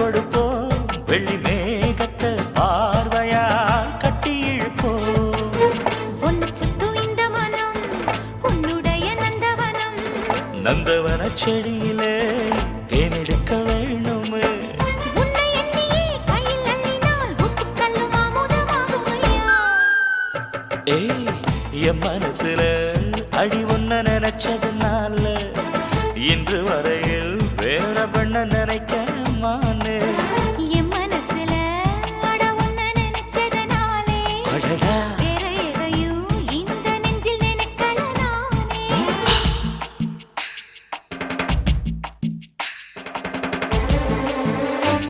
கொடுப்போம் வெள்ளி மேகத்தை பார்வையா கட்டி இழுப்போம் ஒன்னு சுத்தும் இந்த மனம் உன்னுடைய நந்தவனம் நந்தவன செடியிலே தேனெடுக்க வேணுமே உன்னை எண்ணியே கையில் அள்ளினால் உப்புக்கல்லும் அமுதமாகுமையா ஏய் என் மனசுல அடி ஒன்ன நினைச்சதுனால இன்று வரையில் வேற பண்ண நினைக்க